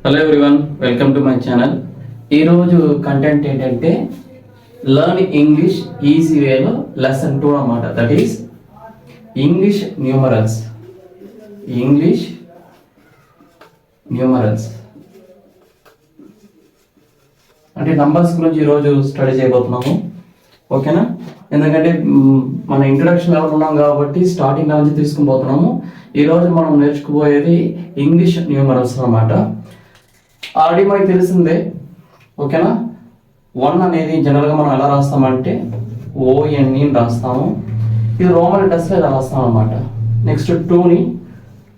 Hello everyone, welcome to my channel. ఈరోజు content ఏంటంటే learn English easy వేలో lesson 2 అన్నమాట. That is English numerals. English numerals అంటే numbers గురించి ఈరోజు స్టడీ చేయబోతున్నాము. ఓకేనా? ఎందుకంటే మన ఇంట్రొడక్షన్ లెవెల్ ఉన్నాం కాబట్టి స్టార్టింగ్ నుంచి తీసుకుని పోతున్నాము. ఈరోజు మనం నేర్చుకుపోయేది ఇంగ్లీష్ న్యూమరల్స్ అన్నమాట. ఆల్రెడీ మనకి తెలిసిందే. ఓకేనా? 1 అనేది జనరల్గా మనం ఎలా రాస్తామంటే ONE రాస్తాము. ఇది రోమన్ లెటర్స్లో ఇలా రాస్తాం అన్నమాట. నెక్స్ట్ 2ని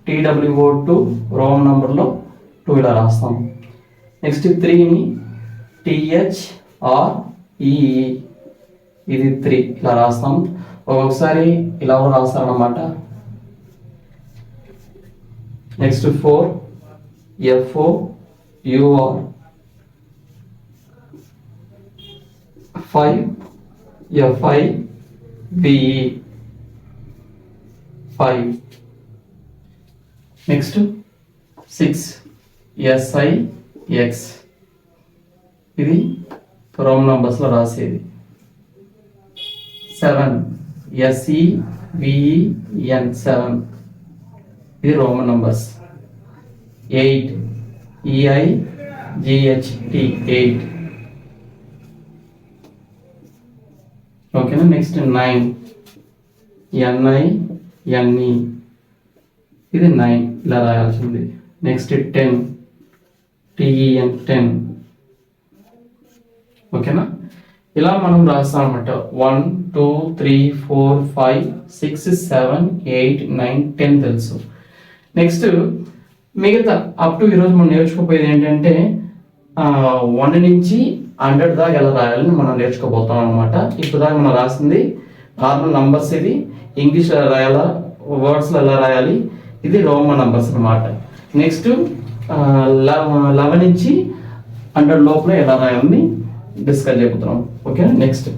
TWO2 రోమన్ నెంబర్లో 2 ఇలా రాస్తాం. నెక్స్ట్ 3ని THREE ఇది 3 ఇలా రాస్తాం. ఒక్కొక్కసారి ఇలా కూడా రాస్తారనమాట. Next 4 FOUR 5 FIVE 5. Next 6 SIX ఇది రోమన్ నంబర్స్లో రాసేది. 7 SEVEN 7 ఇది రోమన్ నంబర్స్. 8 EIGHT 8. ఓకేనా? నెక్స్ట్ 9 NINE ఇది 9 ఇలా రాయాల్సింది. Next 10 TEN 10. ఓకేనా? ఇలా మనం రాస్తాం అన్నమాట. 1 2 3 4 5 6 7 8 9 10 తెలుసు. నెక్స్ట్ మిగతా అప్ టు ఈరోజు మనం నేర్చుకోపోయేది ఏంటంటే 1 నుంచి 100 దాకా ఎలా రాయాలని మనం నేర్చుకోబోతాం అనమాట. ఇప్పుడు దాకా మనం రాసింది నార్మల్ నంబర్స్. ఇది ఇంగ్లీష్లో ఎలా రాయాలా, వర్డ్స్లో ఎలా రాయాలి, ఇది రోమన్ నంబర్స్ అనమాట. నెక్స్ట్ 11 నుంచి 100 లోపల ఎలా రాయాలని డిస్కస్ చేయబోతున్నాం. ఓకే? నెక్స్ట్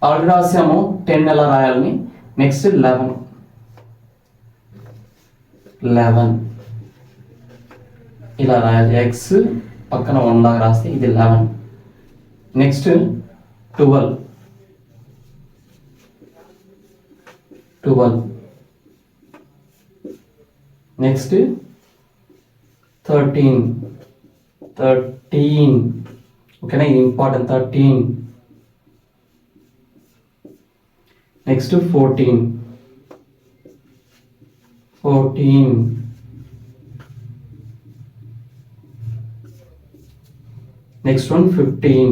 ఆల్రెడీ రాసాము 10 ఎలా రాయాలని. నెక్స్ట్ 11 ఇలా రాయాలి. ఎక్స్ పక్కన 1 లాగా రాస్తే ఇది 11. Next 12 next 13. ఓకేనా? ఇది ఇంపార్టెంట్. 13. నెక్స్ట్ 14. నెక్స్ట్ 15.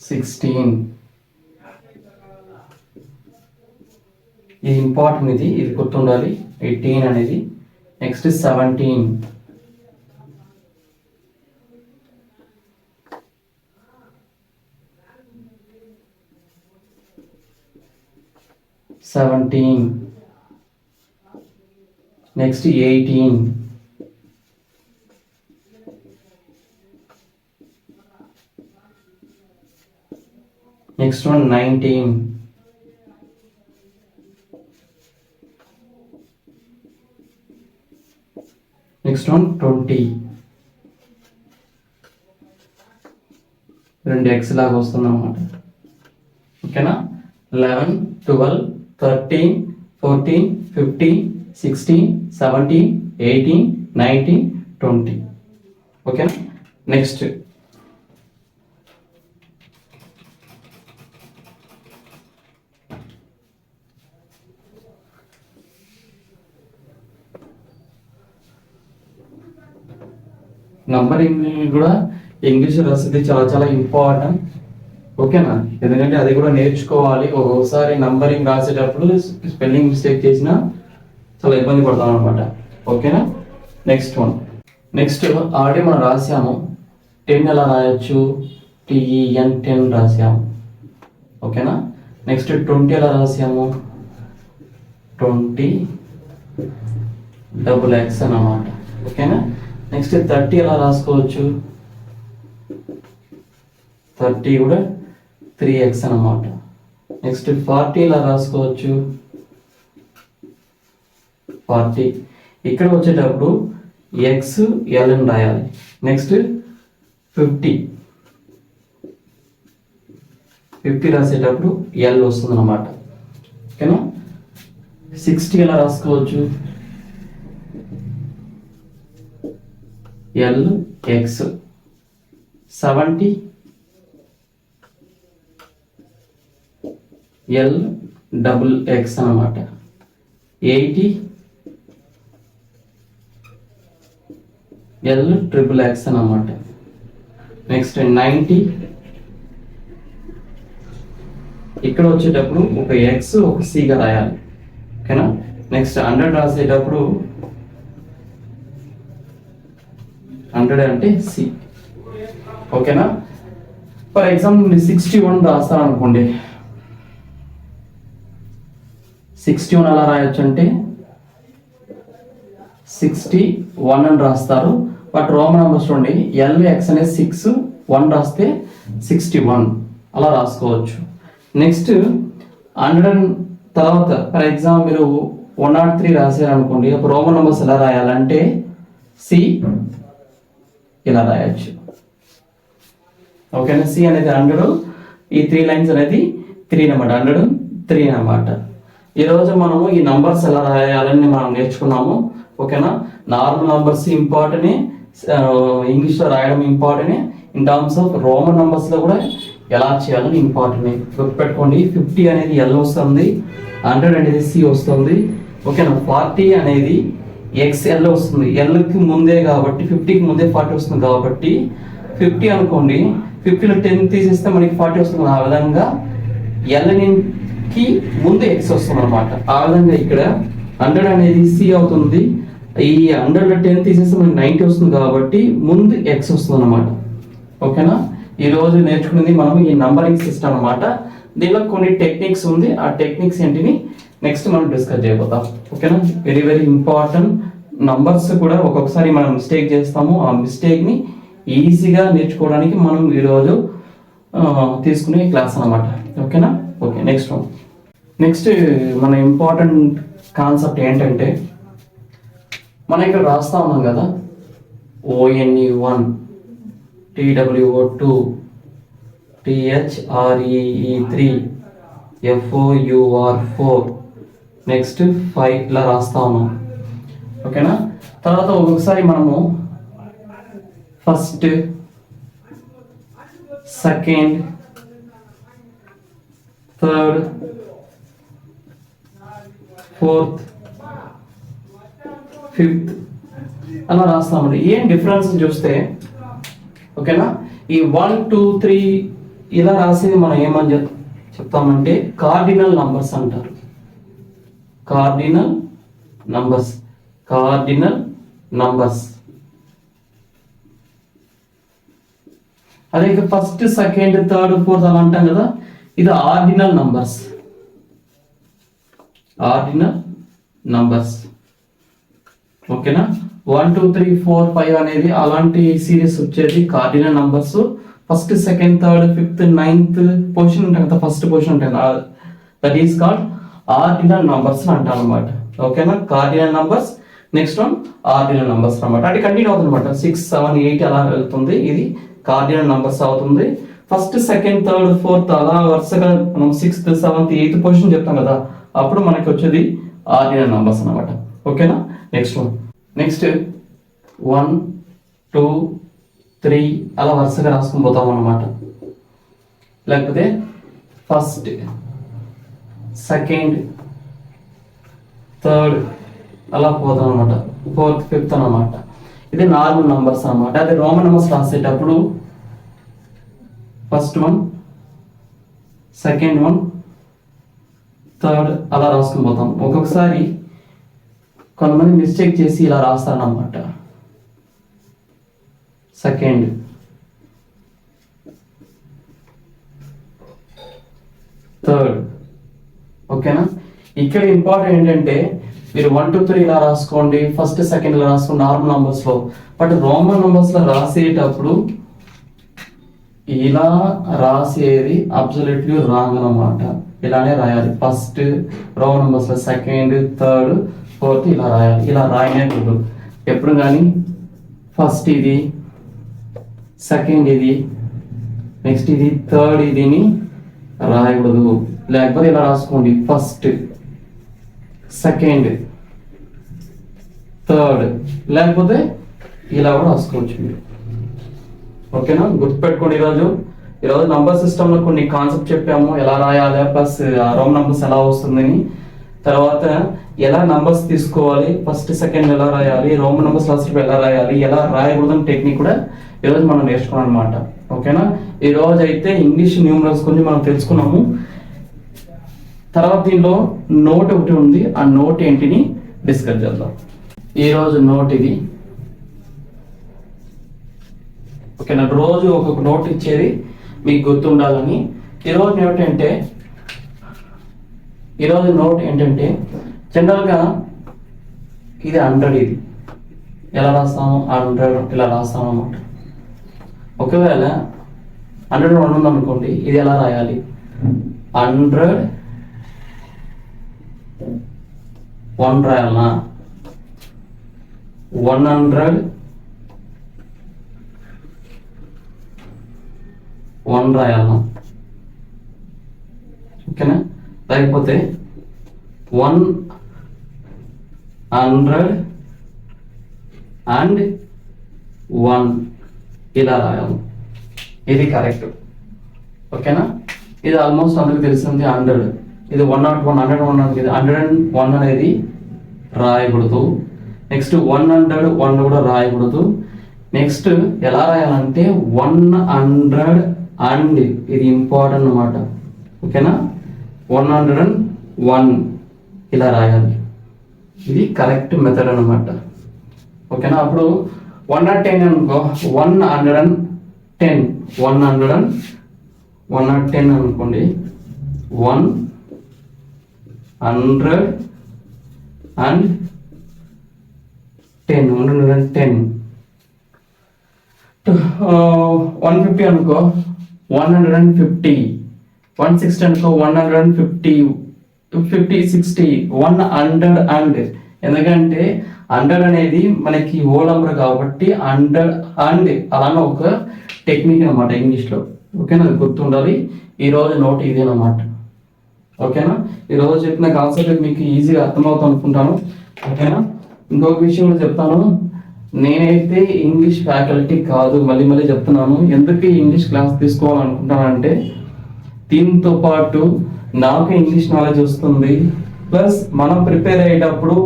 16. ఇది ఇంపార్టెంట్. ఇది గుర్తుండాలి. 18 అనేది. Next 17. Next 18. Next 19. Next 20. 2 X లాగా వస్తుంది అన్నమాట. ఓకేనా? 11 12 13 14 15 16 17 18 19 20. ఓకేనా? నెక్స్ట్ నంబరింగ్ కూడా ఇంగ్లీష్ రాసేది చాలా చాలా ఇంపార్టెంట్. ఓకేనా? ఎందుకంటే అది కూడా నేర్చుకోవాలి. ఒక్కొక్కసారి నంబరింగ్ రాసేటప్పుడు స్పెల్లింగ్ మిస్టేక్ చేసినా చాలా ఇబ్బంది పడతాం అనమాట. ఓకేనా? నెక్స్ట్ ఆల్రెడీ మనం రాసాము 10 ఎలా రాయొచ్చు. TEN 10 రాసాము. ఓకేనా? నెక్స్ట్ 20 ఎలా రాసాము. 20 డబుల్ ఎక్స్ అన్నమాట. ఓకేనా. నెక్స్ట్ 30 ఎలా రాసుకోవచ్చు, 30 కూడా 3x అన్నమాట. నెక్స్ట్ 40 ఎలా రాసుకోవచ్చు, 40 ఇక్కడ వచ్చేటప్పుడు ఎక్స్ ఎల్ అని రాయాలి. నెక్స్ట్ 50 రాసేటప్పుడు ఎల్ వస్తుంది అన్నమాట. ఓకేనా. 60 ఎలా రాసుకోవచ్చు, L X. 70 L double X అన్నమాట. 80 ఎల్ ట్రిపుల్ ఎక్స్ అన్నమాట. నెక్స్ట్ 90 ఇక్కడ వచ్చేటప్పుడు ఒక ఎక్స్ ఒక సిగా రాయాలి. ఓకేనా. నెక్స్ట్ 100 రాసేటప్పుడు 100 అంటే సి. ఓకేనా. ఫర్ ఎగ్జాంపుల్ 61 రాస్తాను అనుకోండి, 61 ఎలా రాయొచ్చు అంటే 61 అని రాస్తారు. బట్ రోమన్ నెంబర్స్ చూడండి, ఎల్ ఎక్స్ అనేది 6, 1 రాస్తే 61 అలా రాసుకోవచ్చు. నెక్స్ట్ 100 తర్వాత ఫర్ ఎగ్జాంపుల్ మీరు 103 రాశారు అనుకోండి, అప్పుడు రోమన్ నెంబర్స్ ఎలా రాయాలంటే సి ఇలా రాయొచ్చు. ఓకేనా. సి అనేది 100, ఈ 3 లైన్స్ అనేది 3 అన్నమాట, 103 అన్నమాట. ఈరోజు మనము ఈ నంబర్స్ ఎలా రాయాలని మనం నేర్చుకున్నాము. ఓకేనా. నార్మల్ నంబర్స్ ఇంపార్టెంట్, ఇంగ్లీష్లో రాయడం important, in terms of Roman నంబర్స్లో కూడా ఎలా చేయాలని ఇంపార్టెంట్. గుర్తుపెట్టుకోండి, 50 అనేది ఎల్ వస్తుంది, 100 అనేది సి వస్తుంది. ఓకేనా. 40 అనేది ఎక్స్ఎల్ వస్తుంది, ఎల్కి ముందే కాబట్టి 50కి ముందే 40 వస్తుంది కాబట్టి 50 అనుకోండి, 50లో 10 తీసేస్తే మనకి 40 వస్తుంది. ఆ విధంగా ఎల్కి ముందు ఎక్స్ వస్తుంది అనమాట. ఆ విధంగా ఇక్కడ 100 అనేది సి అవుతుంది, ఈ 100లో 10 తీసేస్తే మనకి 90 వస్తుంది కాబట్టి ముందు ఎక్స్ వస్తుంది అనమాట. ఓకేనా. ఈ రోజు నేర్చుకునేది మనం ఈ నంబరింగ్ సిస్టమ్ అనమాట. దీనిలో కొన్ని టెక్నిక్స్ ఉంది, ఆ టెక్నిక్స్ ఏంటిని నెక్స్ట్ మనం డిస్కస్ చేయబోతాం. ఓకేనా. Very very important. నంబర్స్ కూడా ఒక్కొక్కసారి మనం మిస్టేక్ చేస్తాము, ఆ మిస్టేక్ని ఈజీగా నేర్చుకోవడానికి మనం ఈరోజు తీసుకునే క్లాస్ అనమాట. ఓకేనా. ఓకే. నెక్స్ట్ మన ఇంపార్టెంట్ కాన్సెప్ట్ ఏంటంటే, మనం ఇక్కడ రాస్తా ఉన్నాం కదా, ONE1 TWO2 THREE3 FOUR4 next 5 ఇలా రాస్తా ఉన్నాం. ఓకేనా. తర్వాత ఒక్కొక్కసారి మనము first, second, third, fourth, fifth అలా రాస్తామండి. ఏం డిఫరెన్స్ చూస్తే, ఓకేనా, ఈ 1 2 3 ఇలా రాసేది మనం ఏమని చెప్తామంటే కార్డినల్ నంబర్స్ అంటారు. Cardinal numbers. అదే ఫస్ట్, సెకండ్, థర్డ్, ఫోర్త్ అలా అంటాం కదా, ఇది ఆర్డినల్ నంబర్స్. ఓకేనా. 1 2 3 4 5 అనేది అలాంటి సిరీస్ వచ్చేది cardinal numbers. First, second, third, fifth, 9th position ఉంటాయి కదా, ఫస్ట్ పొజిషన్ ఉంటుంది, that is called ordinal numbers అంటారు అనమాట. ఓకేనా. Cardinal numbers. Next one ordinal numbers అనమాట. అది కంటిన్యూ అవుతుంది అనమాట, 6 7 8 అలా వెళ్తుంది. ఇది కార్డినల్ నంబర్స్ అవుతుంది. ఫస్ట్, సెకండ్, థర్డ్, ఫోర్త్ అలా వరుసగా మనం 6th 7th 8th పొజిషన్ చెప్తాం కదా, అప్పుడు మనకి వచ్చేది ఆర్డినల్ నంబర్స్ అనమాట. ఓకేనా. నెక్స్ట్ 1 2 3 అలా వరుసగా రాసుకొని పోతాం అన్నమాట. లేకపోతే ఫస్ట్, సెకండ్, థర్డ్ అలా పోతాం అనమాట, ఫోర్త్, ఫిఫ్త్ అనమాట. ఇది నార్మల్ నంబర్స్ అనమాట. అదే రోమన్ నంబర్స్ రాసేటప్పుడు first one, second one, third అలా రాసుకొని పోతాం. ఒక్కొక్కసారి కొంతమంది మిస్టేక్ చేసి ఇలా రాస్తారన్నమాట, సెకండ్, థర్డ్. ఓకేనా. ఇక్కడ ఇంపార్టెంట్ ఏంటంటే మీరు 1 2 3 ఇలా రాసుకోండి, ఫస్ట్ సెకండ్ ఇలా రాసుకోండి నార్మల్ నంబర్స్ లో. బట్ రోమన్ నంబర్స్ లో రాసేటప్పుడు ఇలా రాసేది అబ్సల్యూట్లీ రాంగ్ అన్నమాట. ఇలానే రాయాలి. ఫస్ట్ రోమన్ నంబర్స్ లో సెకండ్, థర్డ్, ఫోర్త్ ఇలా రాయాలి. ఇలా రాయకూడదు ఎప్పుడు కానీ. ఫస్ట్ ఇది, సెకండ్ ఇది, నెక్స్ట్ ఇది, థర్డ్ ఇదిని రాయకూడదు. లేకపోతే ఇలా రాసుకోండి, ఫస్ట్ సెకండ్ థర్డ్, లేకపోతే ఇలా కూడా రాసుకోవచ్చు మీరు. ఓకేనా, గుర్తుపెట్టుకోండి. ఈరోజు నంబర్ సిస్టంలో కొన్ని కాన్సెప్ట్ చెప్పాము, ఎలా రాయాలి, ప్లస్ రోమన్ నంబర్స్ ఎలా వస్తుందని, తర్వాత ఎలా నంబర్స్ తీసుకోవాలి, ఫస్ట్ సెకండ్ ఎలా రాయాలి, రోమన్ నంబర్స్ లాస్ట్ ఎలా రాయాలి, ఎలా రాయకూడదని టెక్నిక్ కూడా ఈరోజు మనం నేర్చుకున్నాం అనమాట. ఓకేనా, ఈరోజు అయితే ఇంగ్లీష్ న్యూమరల్స్ గురించి మనం తెలుసుకున్నాము. తర్వాత దీనిలో నోట్ ఒకటి ఉంది, ఆ నోట్ ఏంటిని డిస్కస్ చేద్దాం. ఈరోజు నోట్ ఇది. ఓకేనా, రోజు ఒక్కొక్క నోట్ ఇచ్చేది మీకు గుర్తుండాలని. ఈరోజు నోట్ ఏంటంటే జనరల్గా ఇది 100, ఇది ఎలా రాస్తాము 100 ఇలా రాస్తాము అన్నమాట. ఒకవేళ 101 ఉందనుకోండి, ఇది ఎలా రాయాలి 100 1 రాయాలనా, 100 1 రాయాలనా. ఓకేనా, లేకపోతే 101 ఇలా రాయాలి. ఇది కరెక్ట్. ఓకేనా, ఇది ఆల్మోస్ట్ అందరికి తెలిసింది 100. ఇది 101 101 101 అనేది రాయకూడదు. నెక్స్ట్ 101 కూడా రాయకూడదు. నెక్స్ట్ ఎలా రాయాలంటే 100 అండ్, ఇది ఇంపార్టెంట్ అన్నమాట. ఓకేనా, 101 ఇలా రాయాలి. ఇది కరెక్ట్ మెథడ్ అన్నమాట. ఓకేనా, అప్పుడు 110 అనుకో, 110 అనుకోండి, 110 150 అనుకో 150, 160 అనుకో 150, 50 60 100 అండ్. ఎందుకంటే 100 అనేది మనకి ఓ నంబర్ కాబట్టి 100 అండ్ అలానే ఒక టెక్నిక్ అనమాట ఇంగ్లీష్లో. ఓకేనా, గుర్తుండాలి. ఈరోజు నోట్ ఇదేనమాట. ఓకేనా, ఈరోజు చెప్పిన కాన్సెప్ట్ మీకు ఈజీగా అర్థమవుతుంది అనుకుంటాను. ఓకేనా, ఇంకొక విషయం కూడా చెప్తాను. నేనైతే ఇంగ్లీష్ ఫ్యాకల్టీ కాదు, మళ్ళీ చెప్తున్నాను. ఎందుకు ఇంగ్లీష్ క్లాస్ తీసుకోవాలనుకుంటానంటే దీంతో పాటు నాకు ఇంగ్లీష్ నాలెడ్జ్ వస్తుంది, ప్లస్ మనం ప్రిపేర్ అయ్యేటప్పుడు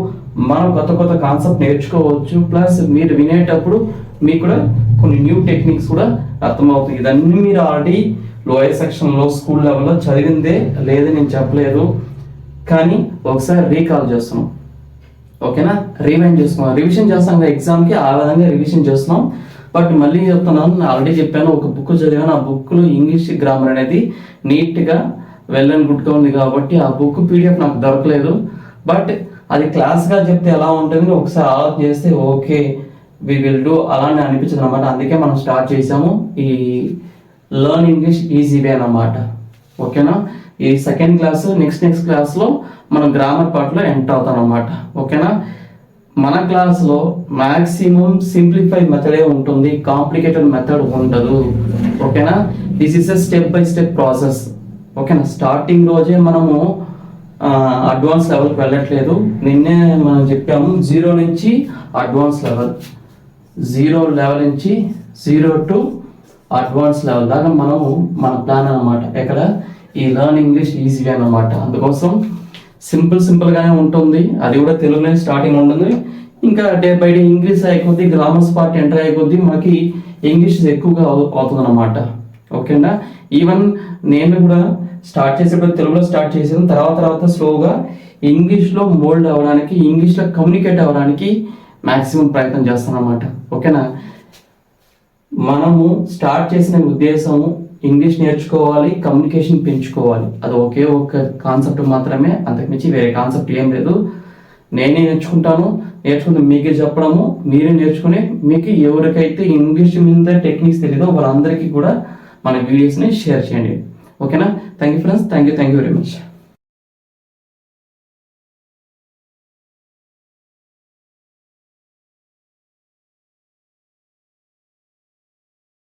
మనం కొత్త కాన్సెప్ట్ నేర్చుకోవచ్చు, ప్లస్ మీరు వినేటప్పుడు మీకు కూడా కొన్ని న్యూ టెక్నిక్స్ కూడా అర్థమవుతాయి. ఇదన్నీ మీరు ఆల్రెడీ లోయర్ సెక్షన్లో స్కూల్ లెవెల్లో చదివిందే, లేదు నేను చెప్పలేదు, కానీ ఒకసారి రీకాల్ చేస్తున్నాం. ఓకేనా, రివిజన్ చేస్తాం కదా ఎగ్జామ్కి, ఆ విధంగా రివిజన్ చేస్తున్నాం. బట్ మళ్ళీ చెప్తున్నాను, నేను ఆల్రెడీ చెప్పాను, ఒక బుక్ చదివాను, ఆ బుక్లో ఇంగ్లీష్ గ్రామర్ అనేది నీట్గా వెల్ అండ్ గుడ్గా ఉంది కాబట్టి ఆ బుక్ పీడిఎఫ్ నాకు దొరకలేదు. బట్ అది క్లాస్గా చెప్తే ఎలా ఉంటుంది ఒకసారి ఆలోచన చేస్తే ఓకే వి విల్ డూ అలానే అనిపించింది అనమాట. అందుకే మనం స్టార్ట్ చేసాము ఈ లర్న్ ఇంగ్లీష్ ఈజీ వే అన్నమాట. ఓకేనా, ఈ సెకండ్ క్లాస్ నెక్స్ట్ క్లాస్లో మనం గ్రామర్ పార్ట్లో ఎంటర్ అవుతాం అన్నమాట. ఓకేనా, మన క్లాస్లో మ్యాక్సిమం సింప్లిఫై మెథడే ఉంటుంది, కాంప్లికేటెడ్ మెథడ్ ఉండదు. ఓకేనా, this is a step by step process. ఓకేనా, స్టార్టింగ్ రోజే మనము అడ్వాన్స్ లెవెల్కి వెళ్ళట్లేదు. నిన్నే మనం చెప్పాము 0 నుంచి అడ్వాన్స్ లెవెల్, 0 లెవెల్ నుంచి 0 టు అడ్వాన్స్ లెవెల్ దాకా మనము మన ప్లాన్ అనమాట. ఎక్కడ ఈ లర్న్ ఇంగ్లీష్ ఈజీగా అనమాట. అందుకోసం సింపుల్గానే ఉంటుంది, అది కూడా తెలుగులో స్టార్టింగ్ ఉంటుంది. ఇంకా డే బై డే ఇంగ్లీష్ అయిపోద్ది, గ్రామర్స్ పార్ట్ ఎంటర్ అయిపోద్ది, మనకి ఇంగ్లీష్ ఎక్కువగా అవుతుంది అనమాట. ఓకేనా, ఈవెన్ నేను కూడా స్టార్ట్ చేసేటప్పుడు తెలుగులో స్టార్ట్ చేసిన తర్వాత స్లోగా ఇంగ్లీష్లో మోల్డ్ అవ్వడానికి, ఇంగ్లీష్లో కమ్యూనికేట్ అవ్వడానికి మ్యాక్సిమం ప్రయత్నం చేస్తాను అనమాట. ఓకేనా, మనము స్టార్ట్ చేసిన ఉద్దేశము ఇంగ్లీష్ నేర్చుకోవాలి, కమ్యూనికేషన్ పెంచుకోవాలి. అది ఒకే ఒక కాన్సెప్ట్ మాత్రమే, అంతకుమించి వేరే కాన్సెప్ట్ ఏం లేదు. నేనే నేర్చుకుంటే మీకే చెప్పడము, మీరే నేర్చుకుని మీకు ఎవరికైతే ఇంగ్లీష్ మీద టెక్నిక్స్ తెలియదో వాళ్ళందరికీ కూడా మన వీడియోస్ని షేర్ చేయండి. ఓకేనా? Thank you friends, thank you very much.